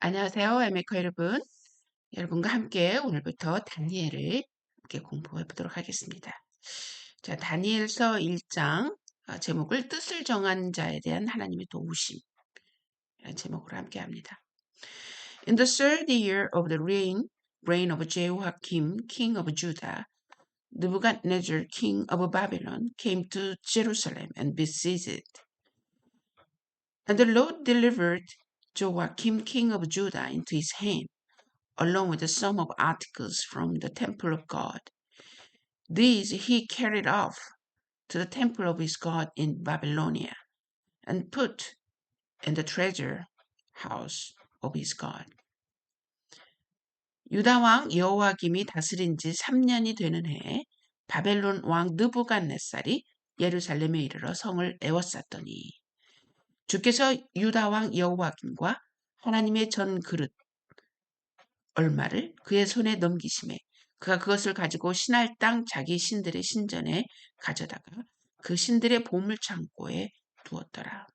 안녕하세요, 에메커 여러분. 여러분과 함께 오늘부터 다니엘을 함께 공부해 보도록 하겠습니다. 자, 다니엘서 1장 제목을 뜻을 정한 자에 대한 하나님의 도우심 이런 제목으로 함께 합니다. In the third year of the reign of Jehoiakim, king of Judah, Nebuchadnezzar, king of Babylon, came to Jerusalem and besieged it. And the Lord delivered Joachim, king of Judah, into his hand, along with some of articles from the temple of God. These he carried off to the temple of his God in Babylonia and put in the treasure house of his God. 유다 왕 여호와김이 다스린 지 3년이 되는 해에 바벨론 왕 느부갓네살이 예루살렘에 이르러 성을 에워쌌더니 주께서 유다 왕 여호와김과 하나님의 전 그릇 얼마를 그의 손에 넘기심에 그가 그것을 가지고 신할 땅 자기 신들의 신전에 가져다가 그 신들의 보물 창고에 두었더라.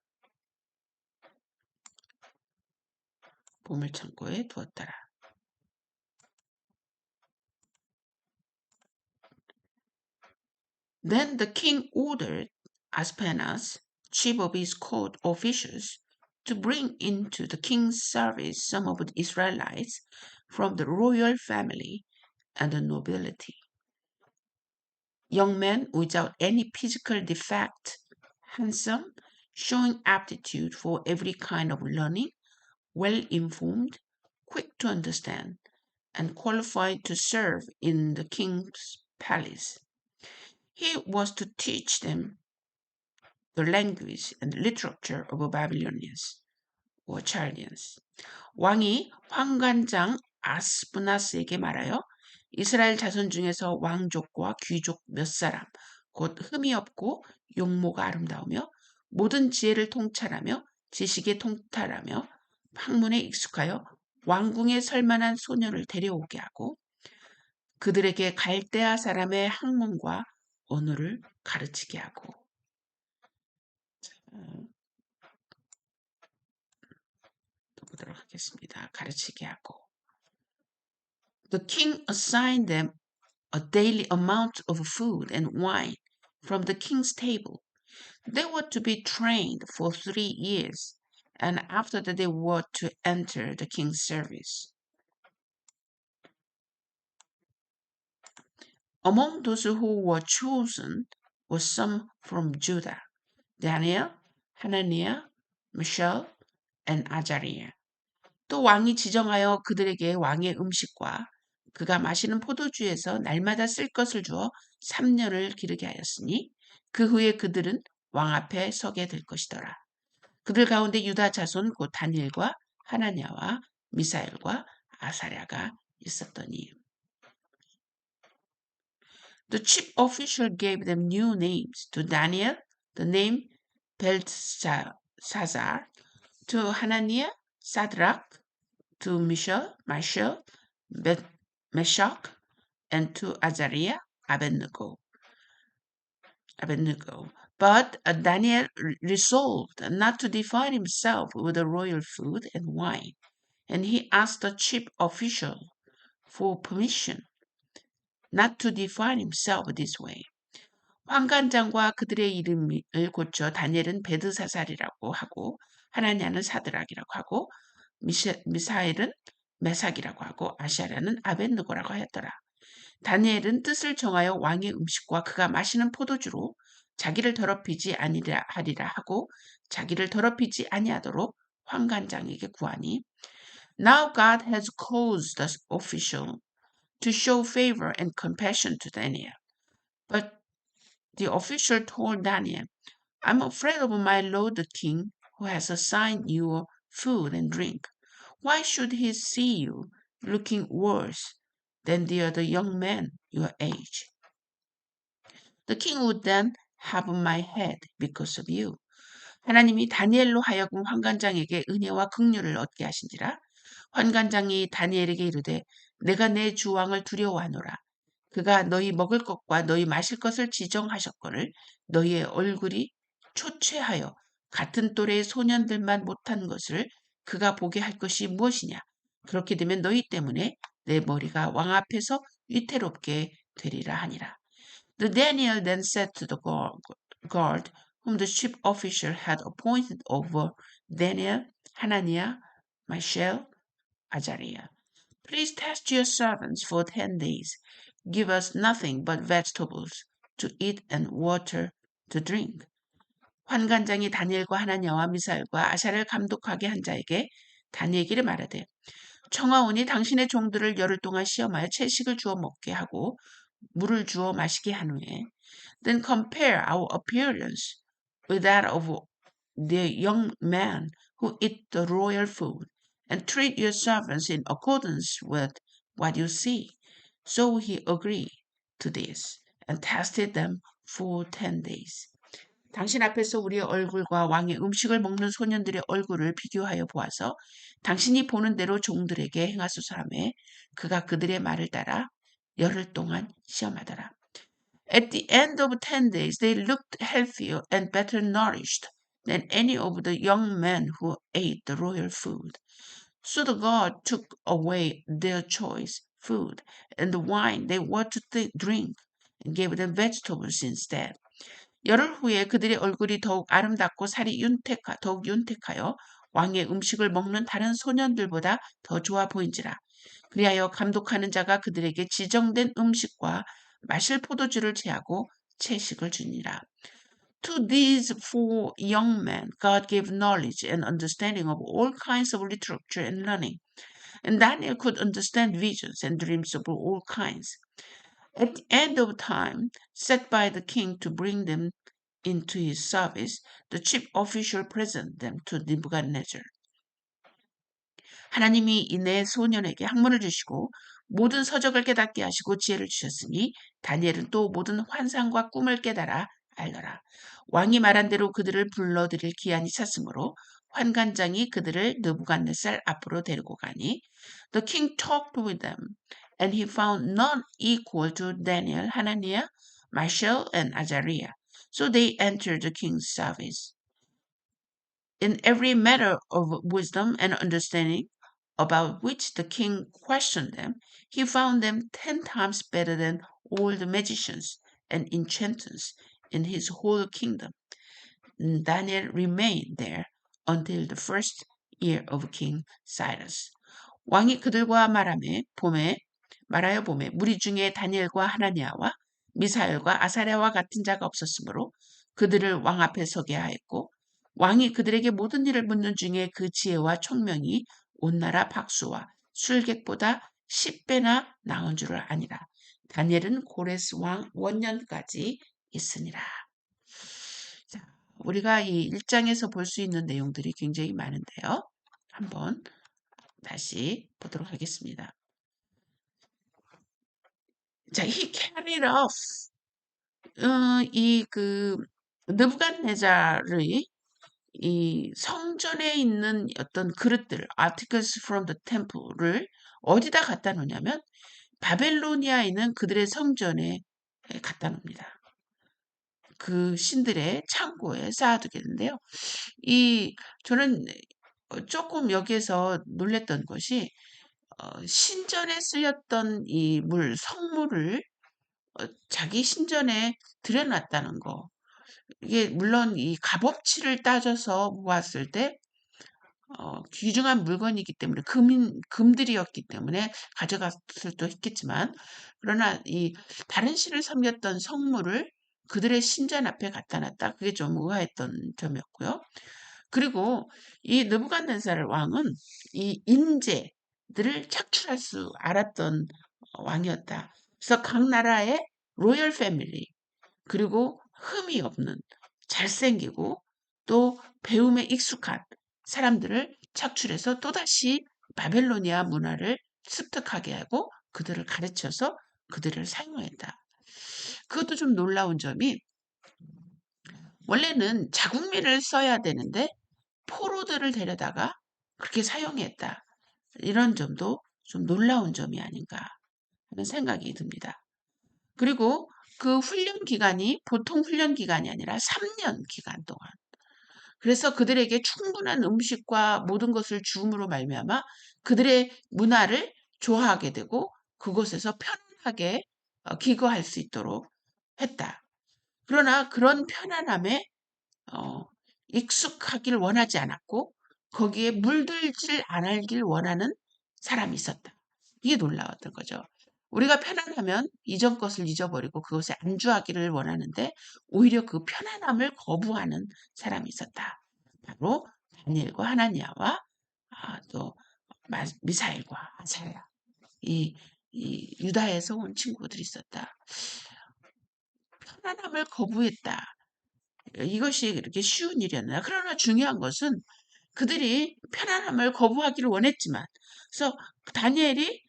보물 창고에 두었더라. Then the king ordered Aspenas, chief of his court officials, to bring into the king's service some of the Israelites from the royal family and the nobility. Young men without any physical defect, handsome, showing aptitude for every kind of learning, well-informed, quick to understand, and qualified to serve in the king's palace. He was to teach them the language and literature of Babylonians or Chaldeans. 왕이 환관장 아스브나스에게 말하여 이스라엘 자손 중에서 왕족과 귀족 몇 사람, 곧 흠이 없고 용모가 아름다우며 모든 지혜를 통찰하며 지식에 통달하며 학문에 익숙하여 왕궁에 설만한 소녀를 데려오게 하고 그들에게 갈대아 사람의 학문과 언어를 가르치게 하고 또 보도록 하겠습니다. 가르치게 하고 The king assigned them a daily amount of food and wine from the king's table. They were to be trained for 3 years, and after that they were to enter the king's service. Among those who were chosen were some from Judah, Daniel, Hananiah, Mishael, and Azariah. 또 왕이 지정하여 그들에게 왕의 음식과 그가 마시는 포도주에서 날마다 쓸 것을 주어 3년을 기르게 하였으니 그 후에 그들은 왕 앞에 서게 될 것이더라. 그들 가운데 유다 자손 곧 다니엘과 하나냐와 미사엘과 아사랴가 있었더니 The chief official gave them new names. To Daniel, the name Belteshazzar. To Hananiah, Shadrach. To Mishael, Meshach, and to Azariah, Abednego. But Daniel resolved not to defile himself with the royal food and wine, and he asked the chief official for permission not to defile himself this way. 환관장과 그들의 이름을 고쳐 다니엘은 베드사살이라고 하고 하나냐는 사드락이라고 하고 미사엘은 메삭이라고 하고 아샤랴는 아벳느고라고 하였더라. 다니엘은 뜻을 정하여 왕의 음식과 그가 마시는 포도주로 자기를 더럽히지 아니하리라 하고 자기를 더럽히지 아니하도록 환관장에게 구하니 Now God has caused the official to show favor and compassion to Daniel. But the official told Daniel, I'm afraid of my lord the king who has assigned you food and drink. Why should he see you looking worse than the other young men your age? The king would then have my head because of you. 하나님이 다니엘로 하여금 환관장에게 은혜와 긍휼을 얻게 하신지라. 환관장이 다니엘에게 이르되 내가 내 주왕을 두려워하노라. 그가 너희 먹을 것과 너희 마실 것을 지정하셨거늘 너희의 얼굴이 초췌하여 같은 또래의 소년들만 못한 것을 그가 보게 할 것이 무엇이냐? 그렇게 되면 너희 때문에 내 머리가 왕 앞에서 위태롭게 되리라 하니라. The Daniel then said to the guard whom the chief official had appointed over Daniel, Hananiah, Mishael, Azariah. Please test your servants for 10 days. Give us nothing but vegetables to eat and water to drink. 환관장이 다니엘과 하나냐와 미사엘과 아샤를 감독하게 한 자에게 다니엘에게 말하되 청하오니 당신의 종들을 열흘 동안 시험하여 채식을 주어 먹게 하고 물을 주어 마시게 한 후에 then compare our appearance with that of the young man who eat the royal food and treat your servants in accordance with what you see. So he agreed to this and tested them for 10 days. 당신 앞에서 우리의 얼굴과 왕의 음식을 먹는 소년들의 얼굴을 비교하여 보아서 당신이 보는 대로 종들에게 행하소서 하매 그가 그들의 말을 따라 열흘 동안 시험하더라. At the end of 10 days, they looked healthier and better nourished than any of the young men who ate the royal food. So the god took away their choice food and the wine they were to drink and gave them vegetables instead. 열흘 후에 그들의 얼굴이 더욱 아름답고 살이 더욱 윤택하여 왕의 음식을 먹는 다른 소년들보다 더 좋아 보인지라. 그리하여 감독하는 자가 그들에게 지정된 음식과 마실 포도주를 제하고 채식을 주니라. To these four young men God gave knowledge and understanding of all kinds of literature and learning. And Daniel could understand visions and dreams of all kinds. At the end of time set by the king to bring them into his service, the chief official presented them to Nebuchadnezzar. 하나님이 이 네 소년에게 학문을 주시고 모든 서적을 깨닫게 하시고 지혜를 주셨으니 다니엘은 또 모든 환상과 꿈을 깨달아 알더라. 왕이 말한 대로 그들을 불러들일 기한이 찼으므로 환관장이 그들을 느부갓네살 앞으로 데리고 가니 The king talked with them, and he found none equal to Daniel, Hananiah, Mishael, and Azariah. So they entered the king's service. In every matter of wisdom and understanding about which the king questioned them, he found them 10 times better than all the magicians and enchanters in his whole kingdom. Daniel remained there until the first year of King Cyrus. 왕이 그들과 말하여 봄에 무리 중에 다니엘과 하나니아와 미사엘과 아사랴와 같은 자가 없었으므로 그들을 왕 앞에 서게 하였고 왕이 그들에게 모든 일을 묻는 중에 그 지혜와 총명이 온 나라 박수와 술객보다 10배나 나은 줄을 아니라. 다니엘은 고레스 왕 원년까지 있으니라. 자, 우리가 이 1장에서 볼 수 있는 내용들이 굉장히 많은데요. 한번 다시 보도록 하겠습니다. 자, he carried off 느부갓네살의 이 성전에 있는 어떤 그릇들, articles from the temple를 어디다 갖다 놓냐면 바벨로니아에 있는 그들의 성전에 갖다 놉니다. 그 신들의 창고에 쌓아두겠는데요. 저는 조금 여기에서 놀랬던 것이 신전에 쓰였던 이 성물을 자기 신전에 들여놨다는 거. 이게 물론 이 값어치를 따져서 보았을 때 귀중한 물건이기 때문에 금들이었기 때문에 가져갔을 수도 있겠지만 그러나 이 다른 신을 섬겼던 성물을 그들의 신전 앞에 갖다 놨다. 그게 좀 의아했던 점이었고요. 그리고 이 느부갓네살 왕은 이 인재들을 착출할 수 알았던 왕이었다. 그래서 각 나라의 로열 패밀리 그리고 흠이 없는 잘생기고 또 배움에 익숙한 사람들을 착출해서 또다시 바벨로니아 문화를 습득하게 하고 그들을 가르쳐서 그들을 사용했다. 그것도 좀 놀라운 점이 원래는 자국민을 써야 되는데 포로들을 데려다가 그렇게 사용했다. 이런 점도 좀 놀라운 점이 아닌가 하는 생각이 듭니다. 그리고 그 훈련 기간이 보통 훈련 기간이 아니라 3년 기간 동안 그래서 그들에게 충분한 음식과 모든 것을 주음으로 말미암아 그들의 문화를 좋아하게 되고 그곳에서 편안하게 기거할 수 있도록 했다. 그러나 그런 편안함에 어, 익숙하길 원하지 않았고 거기에 물들질 않길 원하는 사람이 있었다. 이게 놀라웠던 거죠. 우리가 편안하면 이전 것을 잊어버리고 그것에 안주하기를 원하는데 오히려 그 편안함을 거부하는 사람이 있었다. 바로 다니엘과 하나니아와 또 미사엘과 아사야 이 유다에서 온 친구들이 있었다. 편안함을 거부했다. 이것이 이렇게 쉬운 일이었나. 그러나 중요한 것은 그들이 편안함을 거부하기를 원했지만, 그래서 다니엘이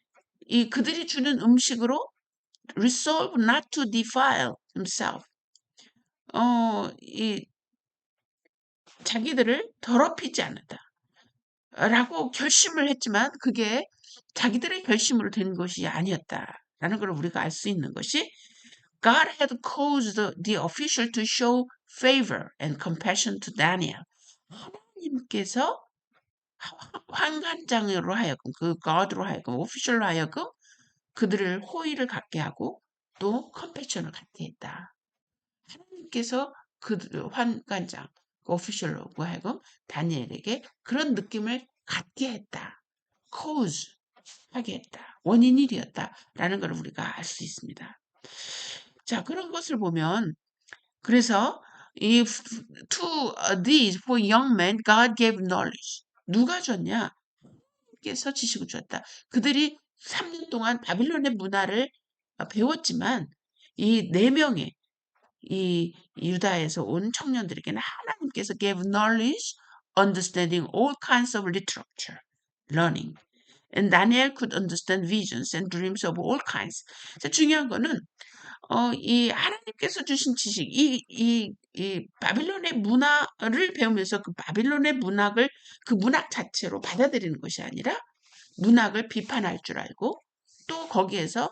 이 그들이 주는 음식으로 resolve not to defile himself. 이 자기들을 더럽히지 않는다. 라고 결심을 했지만 그게 자기들의 결심으로 된 것이 아니었다라는 걸 우리가 알 수 있는 것이 God had caused the official to show favor and compassion to Daniel. 하나님께서 환관장으로 하여금 그 God로 하여금 오피셜로 하여금 그들을 호의를 갖게 하고 또 컴패션을 갖게 했다. 하나님께서 그 환관장 오피셜로 하여금 다니엘에게 그런 느낌을 갖게 했다. cause 하게 했다. 원인일이었다라는 걸 우리가 알 수 있습니다. 자, 그런 것을 보면 그래서 이 to these for young men God gave knowledge. 누가 줬냐? 께서 지식을 주었다. 그들이 3년 동안 바빌론의 문화를 배웠지만 이 4명의 이 유다에서 온 청년들에게는 하나님께서 gave knowledge, understanding all kinds of literature, learning. And Daniel could understand visions and dreams of all kinds. 자, 중요한 거는 이 하나님께서 주신 지식, 이 바빌론의 문화를 배우면서 그 바빌론의 문학을 그 문학 자체로 받아들이는 것이 아니라 문학을 비판할 줄 알고 또 거기에서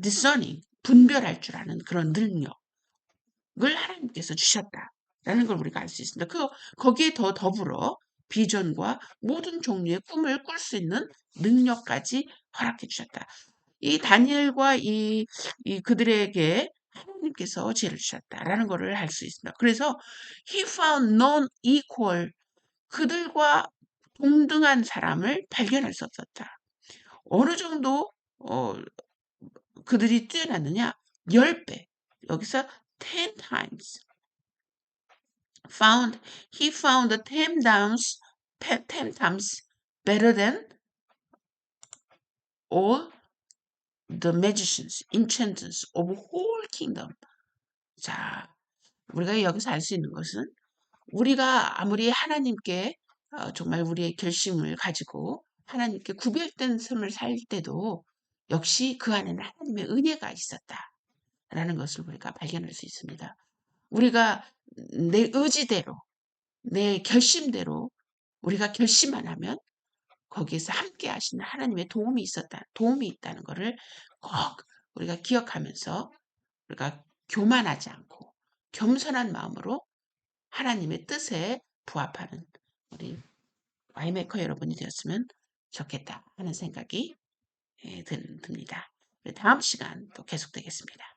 discerning, 분별할 줄 아는 그런 능력을 하나님께서 주셨다라는 걸 우리가 알 수 있습니다. 거기에 더 더불어 비전과 모든 종류의 꿈을 꿀 수 있는 능력까지 허락해 주셨다. 이 다니엘과 이 그들에게 하나님께서 지혜를 주셨다라는 것을 알 수 있습니다. 그래서 he found none equal 그들과 동등한 사람을 발견할 수 없었다. 어느 정도 그들이 뛰어났느냐? 10배. 여기서 10 times. He found 10 times better than all the magicians, enchanters of whole kingdom. 자, 우리가 여기서 알 수 있는 것은 우리가 아무리 하나님께 정말 우리의 결심을 가지고 하나님께 구별된 삶을 살 때도 역시 그 안에는 하나님의 은혜가 있었다라는 것을 우리가 발견할 수 있습니다. 우리가 내 의지대로, 내 결심대로 우리가 결심만 하면 거기에서 함께 하시는 하나님의 도움이 있다는 것을 꼭 우리가 기억하면서 우리가 교만하지 않고 겸손한 마음으로 하나님의 뜻에 부합하는 우리 와이메이커 여러분이 되었으면 좋겠다 하는 생각이 듭니다. 다음 시간 또 계속되겠습니다.